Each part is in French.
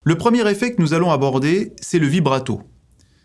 Le premier effet que nous allons aborder, c'est le vibrato.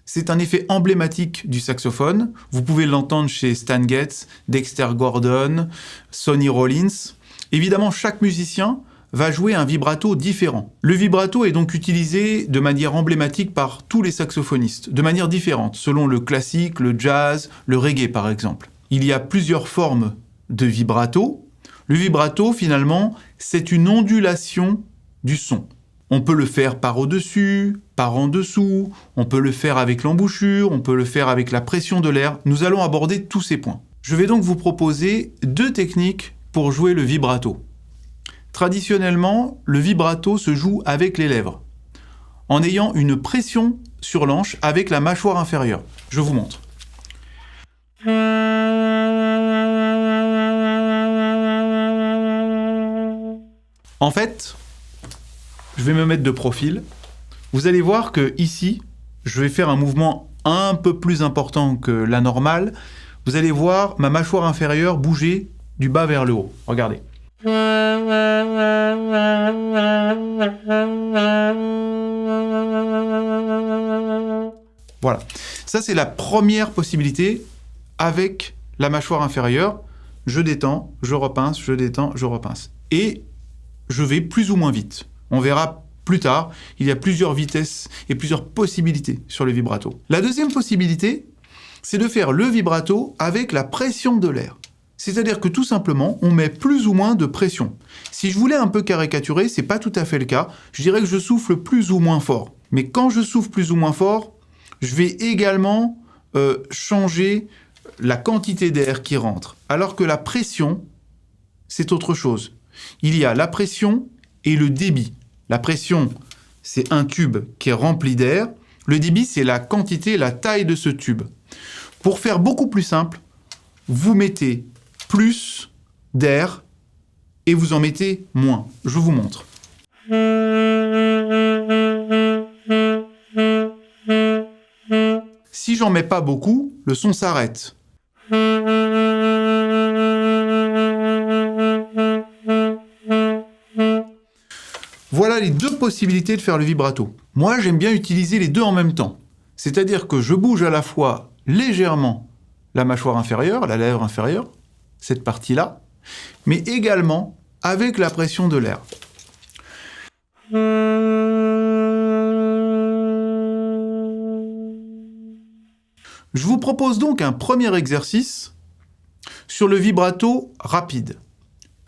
C'est un effet emblématique du saxophone. Vous pouvez l'entendre chez Stan Getz, Dexter Gordon, Sonny Rollins. Évidemment, chaque musicien va jouer un vibrato différent. Le vibrato est donc utilisé de manière emblématique par tous les saxophonistes, de manière différente, selon le classique, le jazz, le reggae par exemple. Il y a plusieurs formes de vibrato. Le vibrato, finalement, c'est une ondulation du son. On peut le faire par au-dessus, par en dessous, on peut le faire avec l'embouchure, on peut le faire avec la pression de l'air. Nous allons aborder tous ces points. Je vais donc vous proposer 2 techniques pour jouer le vibrato. Traditionnellement, le vibrato se joue avec les lèvres, en ayant une pression sur l'anche avec la mâchoire inférieure. Je vous montre. En fait, je vais me mettre de profil. Vous allez voir que ici, je vais faire un mouvement un peu plus important que la normale. Vous allez voir ma mâchoire inférieure bouger du bas vers le haut. Regardez. Voilà. Ça, c'est la première possibilité avec la mâchoire inférieure. Je détends, je repince, je détends, je repince. Et je vais plus ou moins vite. On verra plus tard, il y a plusieurs vitesses et plusieurs possibilités sur le vibrato. La deuxième possibilité, c'est de faire le vibrato avec la pression de l'air. C'est-à-dire que tout simplement, on met plus ou moins de pression. Si je voulais un peu caricaturer, c'est pas tout à fait le cas. Je dirais que je souffle plus ou moins fort. Mais quand je souffle plus ou moins fort, je vais également changer la quantité d'air qui rentre. Alors que la pression, c'est autre chose. Il y a la pression et le débit. La pression, c'est un tube qui est rempli d'air. Le débit, c'est la quantité, la taille de ce tube. Pour faire beaucoup plus simple, vous mettez plus d'air et vous en mettez moins. Je vous montre. Si j'en mets pas beaucoup, le son s'arrête. Voilà les 2 possibilités de faire le vibrato. Moi, j'aime bien utiliser les 2 en même temps. C'est-à-dire que je bouge à la fois légèrement la mâchoire inférieure, la lèvre inférieure, cette partie-là, mais également avec la pression de l'air. Je vous propose donc un premier exercice sur le vibrato rapide.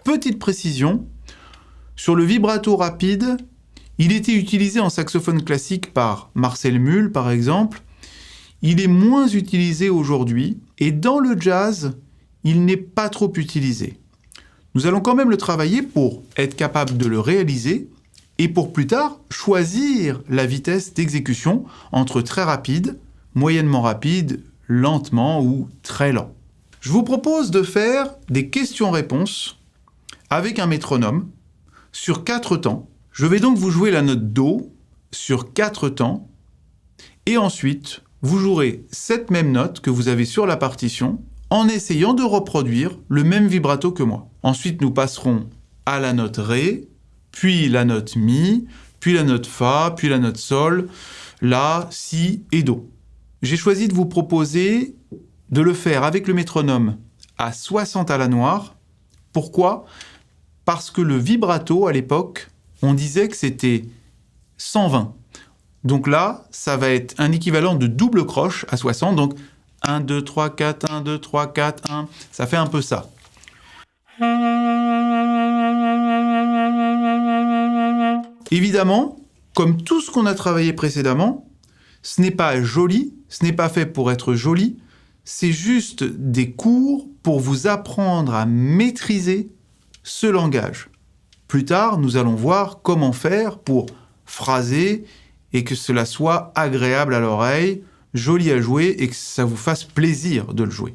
Petite précision, sur le vibrato rapide, il était utilisé en saxophone classique par Marcel Mull, par exemple. Il est moins utilisé aujourd'hui, et dans le jazz, il n'est pas trop utilisé. Nous allons quand même le travailler pour être capable de le réaliser, et pour plus tard, choisir la vitesse d'exécution entre très rapide, moyennement rapide, lentement ou très lent. Je vous propose de faire des questions-réponses avec un métronome, sur 4 temps. Je vais donc vous jouer la note Do sur 4 temps et ensuite vous jouerez cette même note que vous avez sur la partition en essayant de reproduire le même vibrato que moi. Ensuite nous passerons à la note Ré, puis la note Mi, puis la note Fa, puis la note Sol, La, Si et Do. J'ai choisi de vous proposer de le faire avec le métronome à 60 à la noire. Pourquoi ? Parce que le vibrato, à l'époque, on disait que c'était 120. Donc là, ça va être un équivalent de double croche à 60. Donc 1, 2, 3, 4, 1, 2, 3, 4, 1. Ça fait un peu ça. Évidemment, comme tout ce qu'on a travaillé précédemment, ce n'est pas joli, ce n'est pas fait pour être joli, c'est juste des cours pour vous apprendre à maîtriser ce langage. Plus tard, nous allons voir comment faire pour phraser et que cela soit agréable à l'oreille, joli à jouer et que ça vous fasse plaisir de le jouer.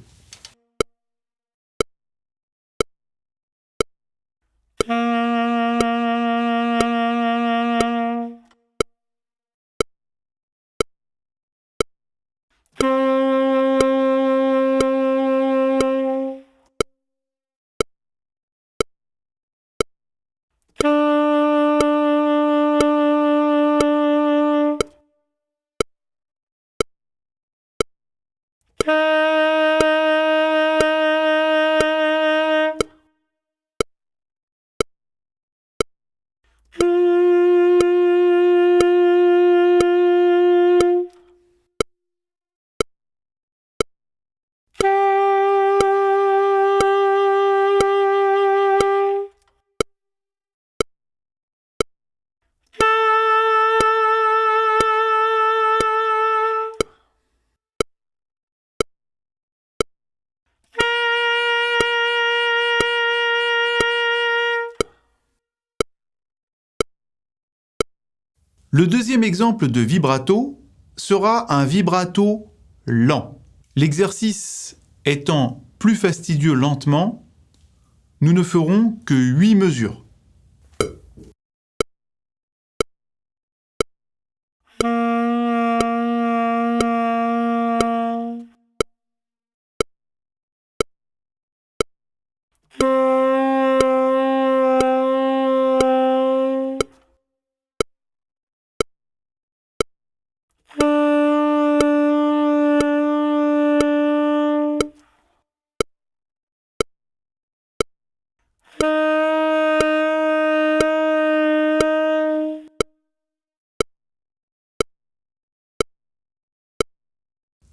Le deuxième exemple de vibrato sera un vibrato lent. L'exercice étant plus fastidieux lentement, nous ne ferons que 8 mesures.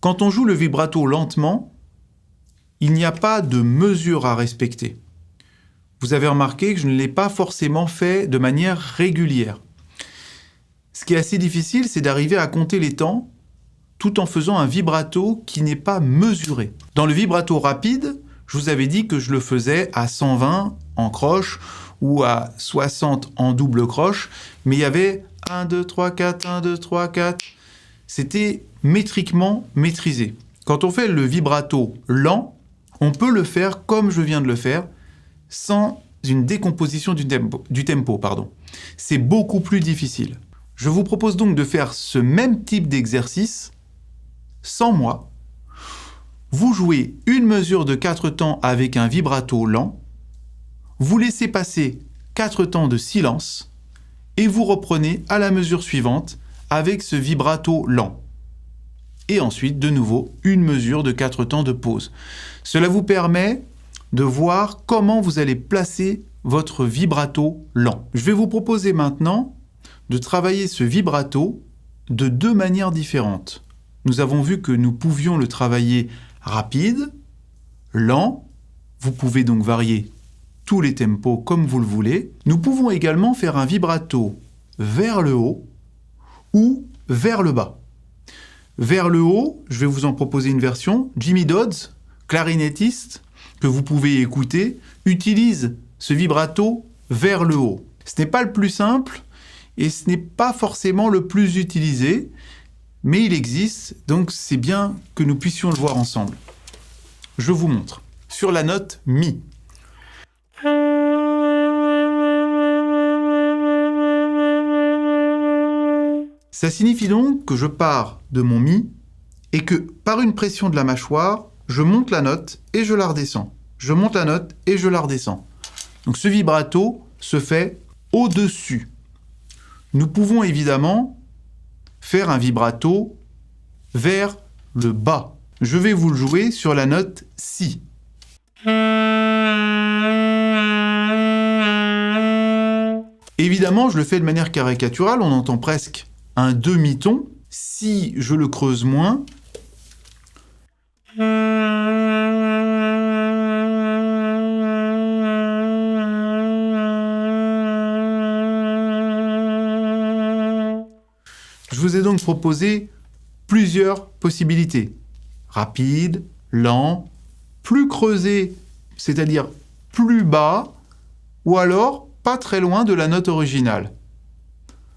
Quand on joue le vibrato lentement, il n'y a pas de mesure à respecter. Vous avez remarqué que je ne l'ai pas forcément fait de manière régulière. Ce qui est assez difficile, c'est d'arriver à compter les temps tout en faisant un vibrato qui n'est pas mesuré. Dans le vibrato rapide, je vous avais dit que je le faisais à 120 en croche ou à 60 en double croche, mais il y avait 1, 2, 3, 4, 1, 2, 3, 4. C'était métriquement maîtrisé. Quand on fait le vibrato lent, on peut le faire comme je viens de le faire, sans une décomposition du tempo. C'est beaucoup plus difficile. Je vous propose donc de faire ce même type d'exercice sans moi. Vous jouez une mesure de 4 temps avec un vibrato lent, vous laissez passer 4 temps de silence et vous reprenez à la mesure suivante avec ce vibrato lent. Et ensuite, de nouveau, une mesure de 4 temps de pause. Cela vous permet de voir comment vous allez placer votre vibrato lent. Je vais vous proposer maintenant de travailler ce vibrato de 2 manières différentes. Nous avons vu que nous pouvions le travailler rapide, lent. Vous pouvez donc varier tous les tempos comme vous le voulez. Nous pouvons également faire un vibrato vers le haut ou vers le bas. Vers le haut, je vais vous en proposer une version. Jimmy Dodds, clarinettiste, que vous pouvez écouter, utilise ce vibrato vers le haut. Ce n'est pas le plus simple et ce n'est pas forcément le plus utilisé, mais il existe, donc c'est bien que nous puissions le voir ensemble. Je vous montre. Sur la note Mi. Ça signifie donc que je pars de mon Mi et que par une pression de la mâchoire, je monte la note et je la redescends. Je monte la note et je la redescends. Donc ce vibrato se fait au-dessus. Nous pouvons évidemment faire un vibrato vers le bas. Je vais vous le jouer sur la note Si. Évidemment, je le fais de manière caricaturale, on entend presque un demi-ton. Si je le creuse moins, je vous ai donc proposé plusieurs possibilités. Rapide, lent, plus creusé, c'est-à-dire plus bas, ou alors pas très loin de la note originale.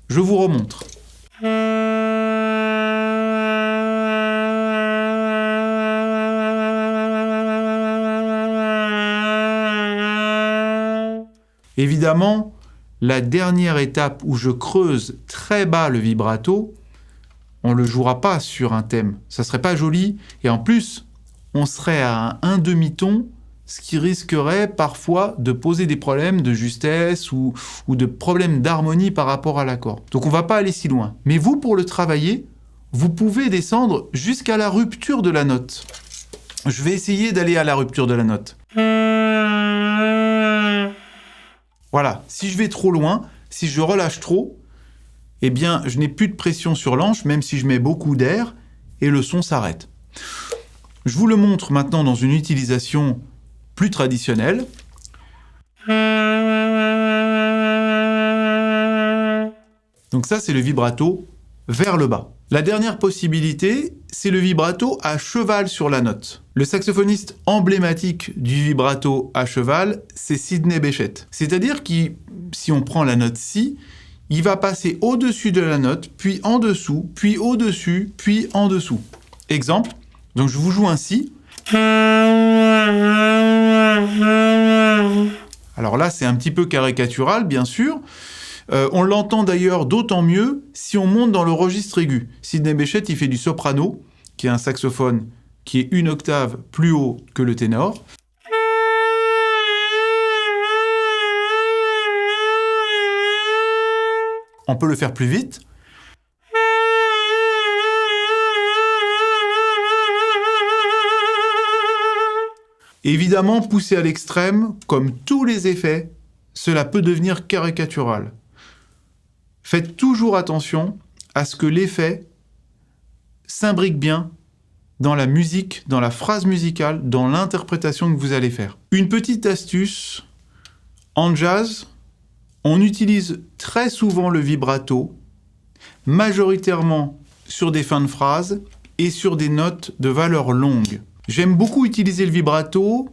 Je vous remontre. Évidemment, la dernière étape où je creuse très bas le vibrato, on ne le jouera pas sur un thème. Ça serait pas joli. Et en plus, on serait à un demi-ton, ce qui risquerait parfois de poser des problèmes de justesse ou de problèmes d'harmonie par rapport à l'accord. Donc on ne va pas aller si loin. Mais vous, pour le travailler, vous pouvez descendre jusqu'à la rupture de la note. Je vais essayer d'aller à la rupture de la note. Voilà, si je vais trop loin, si je relâche trop, eh bien, je n'ai plus de pression sur l'anche, même si je mets beaucoup d'air, et le son s'arrête. Je vous le montre maintenant dans une utilisation plus traditionnelle. Donc ça, c'est le vibrato vers le bas. La dernière possibilité, c'est le vibrato à cheval sur la note. Le saxophoniste emblématique du vibrato à cheval, c'est Sidney Bechet. C'est-à-dire que si on prend la note Si, il va passer au-dessus de la note, puis en dessous, puis au-dessus, puis en dessous. Exemple, donc je vous joue un Si. Alors là, c'est un petit peu caricatural, bien sûr. On l'entend d'ailleurs d'autant mieux si on monte dans le registre aigu. Sidney Bechet, il fait du soprano, qui est un saxophone qui est une octave plus haut que le ténor. On peut le faire plus vite. Évidemment, poussé à l'extrême, comme tous les effets, cela peut devenir caricatural. Faites toujours attention à ce que l'effet s'imbrique bien dans la musique, dans la phrase musicale, dans l'interprétation que vous allez faire. Une petite astuce, en jazz, on utilise très souvent le vibrato, majoritairement sur des fins de phrase et sur des notes de valeur longue. J'aime beaucoup utiliser le vibrato,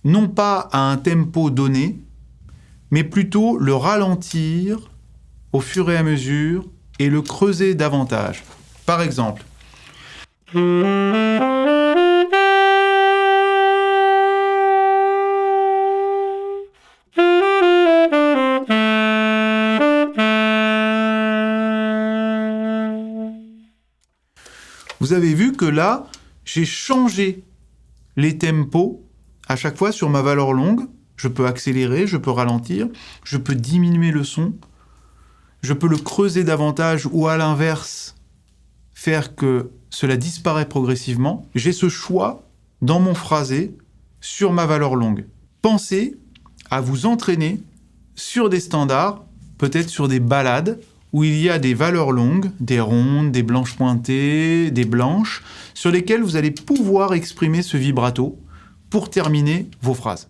non pas à un tempo donné, mais plutôt le ralentir au fur et à mesure et le creuser davantage. Par exemple, vous avez vu que là, j'ai changé les tempos à chaque fois sur ma valeur longue. Je peux accélérer, je peux ralentir, je peux diminuer le son, je peux le creuser davantage ou à l'inverse, faire que cela disparaît progressivement. J'ai ce choix dans mon phrasé sur ma valeur longue. Pensez à vous entraîner sur des standards, peut-être sur des ballades, où il y a des valeurs longues, des rondes, des blanches pointées, des blanches, sur lesquelles vous allez pouvoir exprimer ce vibrato pour terminer vos phrases.